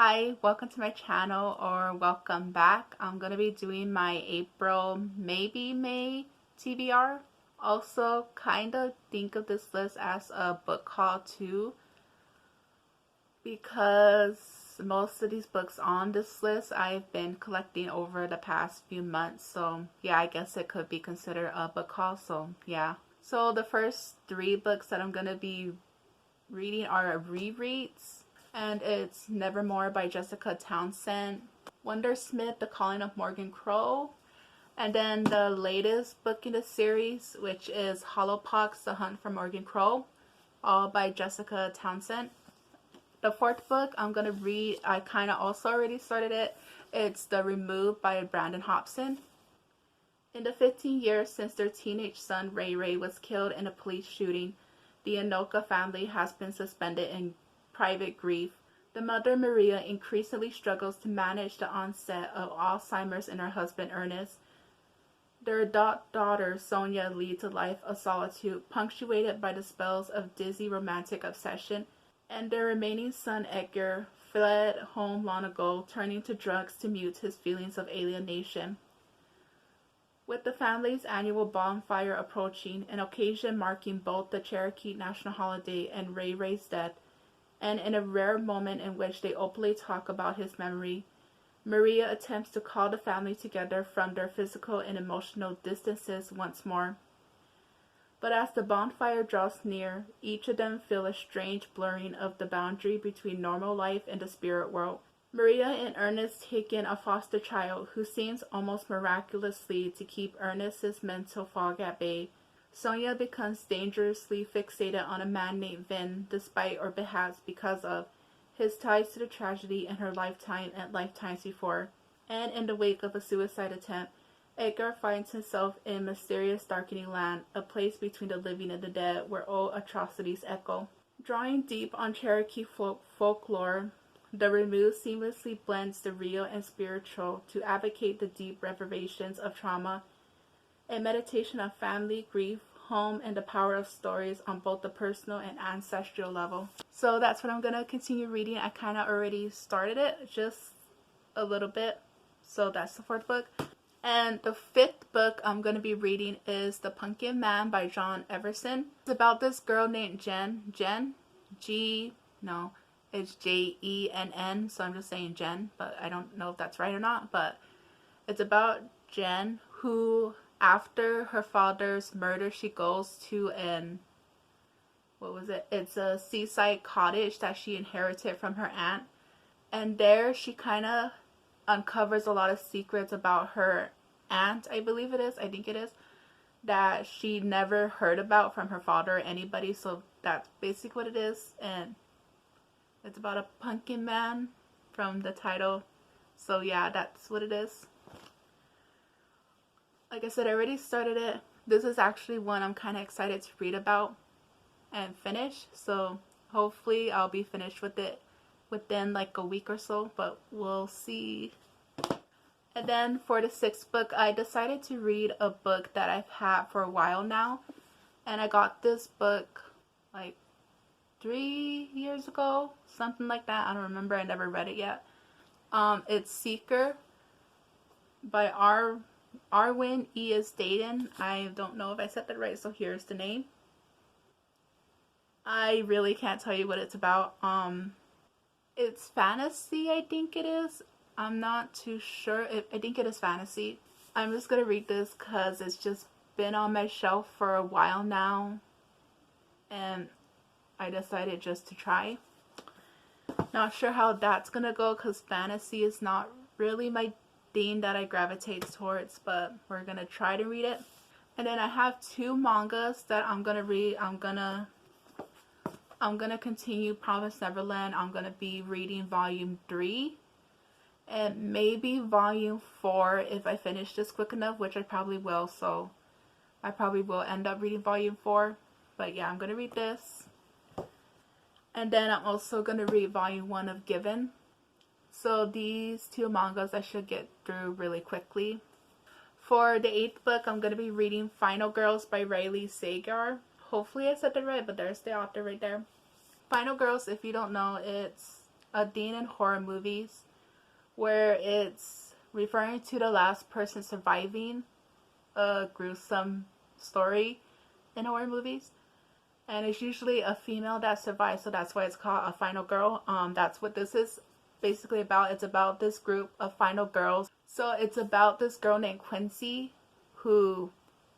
Hi, welcome to my channel, or welcome back. I'm going to be doing my April, maybe May TBR. Also, kind of think of this list as a book haul too, because most of these books on this list I've been collecting over the past few months. So yeah, I guess it could be considered a book haul. So yeah. So the first three books that I'm going to be reading are rereads, and it's Nevermore by Jessica Townsend, Wondersmith, The Calling of Morgan Crow, and then the latest book in the series, which is Hollowpox, The Hunt for Morgan Crow, all by Jessica Townsend. The fourth book I'm going to read, I kind of also already started it. It's The Removed by Brandon Hobson. In the 15 years since their teenage son Ray Ray was killed in a police shooting, the Anoka family has been suspended in private grief. The mother, Maria, increasingly struggles to manage the onset of Alzheimer's in her husband, Ernest. Their adult daughter, Sonia, leads a life of solitude, punctuated by the spells of dizzy romantic obsession, and their remaining son, Edgar, fled home long ago, turning to drugs to mute his feelings of alienation. With the family's annual bonfire approaching, an occasion marking both the Cherokee national holiday and Ray Ray's death, and in a rare moment in which they openly talk about his memory, Maria attempts to call the family together from their physical and emotional distances once more. But as the bonfire draws near, each of them feel a strange blurring of the boundary between normal life and the spirit world. Maria and Ernest take in a foster child who seems almost miraculously to keep Ernest's mental fog at bay. Sonia becomes dangerously fixated on a man named Vin, despite or perhaps because of his ties to the tragedy in her lifetime and lifetimes before. And in the wake of a suicide attempt, Edgar finds himself in mysterious darkening land, a place between the living and the dead where old atrocities echo. Drawing deep on Cherokee folklore, The Removed seamlessly blends the real and spiritual to advocate the deep reverberations of trauma, a meditation on family, grief, home, and the power of stories on both the personal and ancestral level. So that's what I'm going to continue reading. I kind of already started it, just a little bit. So that's the fourth book. And the fifth book I'm going to be reading is The Punkin Man by John Everson. It's about this girl named Jen. It's Jenn, so I'm just saying Jen, but I don't know if that's right or not. But it's about Jen, who, after her father's murder, she goes to it's a seaside cottage that she inherited from her aunt. And there she kind of uncovers a lot of secrets about her aunt, I think it is, that she never heard about from her father or anybody. So that's basically what it is. And it's about a pumpkin man from the title. So yeah, that's what it is. Like I said, I already started it. This is actually one I'm kind of excited to read about and finish. So hopefully I'll be finished with it within like a week or so, but we'll see. And then for the sixth book, I decided to read a book that I've had for a while now. And I got this book like 3 years ago, something like that. I don't remember. I never read it yet. It's Seeker by Arwen E. S. Dayton. I don't know if I said that right, so here's the name. I really can't tell you what it's about. It's fantasy, I think it is. I'm not too sure. I think it is fantasy. I'm just gonna read this because it's just been on my shelf for a while now, and I decided just to try. Not sure how that's gonna go because fantasy is not really my theme that I gravitate towards, but we're gonna try to read it. And then I have two mangas that I'm gonna read. I'm gonna continue Promised Neverland. I'm gonna be reading volume 3 and maybe volume 4 if I finish this quick enough, which I probably will. So I probably will end up reading volume 4. But yeah, I'm gonna read this. And then I'm also going to read volume 1 of Given. So these two mangas I should get through really quickly. For the 8th book, I'm going to be reading Final Girls by Riley Sagar. Hopefully I said that right, but there's the author right there. Final Girls, if you don't know, it's a theme in horror movies where it's referring to the last person surviving a gruesome story in horror movies. And it's usually a female that survives, so that's why it's called a final girl. That's what this is basically about. It's about this group of final girls. So it's about this girl named Quincy who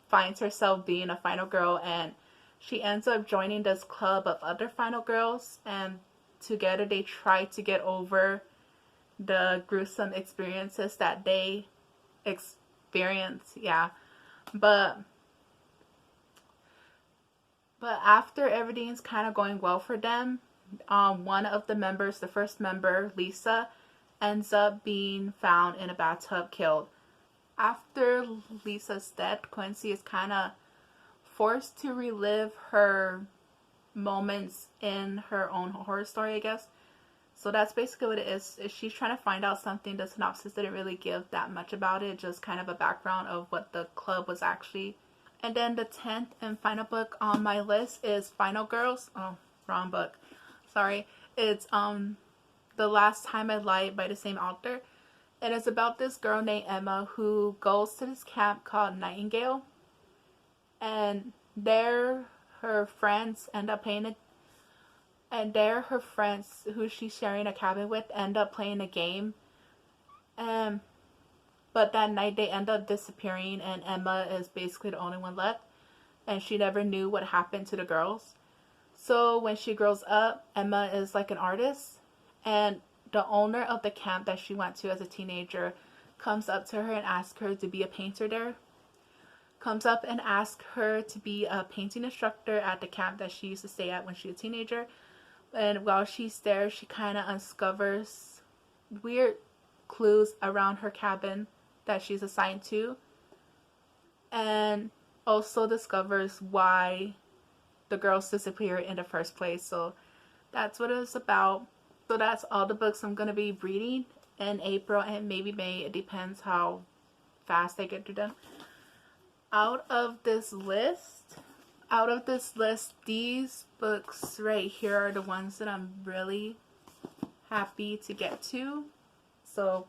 finds herself being a final girl, and she ends up joining this club of other final girls, and together they try to get over the gruesome experiences that they experience. Yeah. But after everything's kind of going well for them, one of the members, the first member, Lisa, ends up being found in a bathtub killed. After Lisa's death, Quincy is kind of forced to relive her moments in her own horror story, I guess. So that's basically what it is. She's trying to find out something. The synopsis didn't really give that much about it, just kind of a background of what the club was actually. And then the 10th and final book on my list is Final Girls. Oh, wrong book. Sorry. It's The Last Time I Lied by the same author. And it's about this girl named Emma who goes to this camp called Nightingale. And there her friends end up playing her friends who she's sharing a cabin with end up playing a game. But that night they end up disappearing, and Emma is basically the only one left. And she never knew what happened to the girls. So when she grows up, Emma is like an artist. And the owner of the camp that she went to as a teenager comes up to her and asks her to be a painter there. Comes up and asks her to be a painting instructor at the camp that she used to stay at when she was a teenager. And while she's there, she kind of uncovers weird clues around her cabin that she's assigned to. And also discovers why the girls disappeared in the first place. So that's what it's about. So that's all the books I'm going to be reading in April and maybe May. It depends how fast I get through them. Out of this list, these books right here are the ones that I'm really happy to get to. So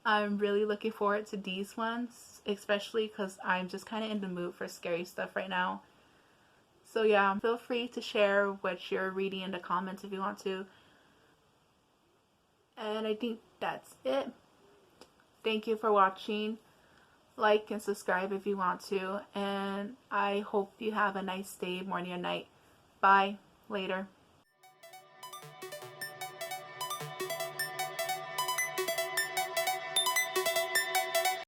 I'm really looking forward to these ones, especially because I'm just kind of in the mood for scary stuff right now. So yeah, feel free to share what you're reading in the comments if you want to. And I think that's it. Thank you for watching. Like and subscribe if you want to. And I hope you have a nice day, morning or night. Bye. Later.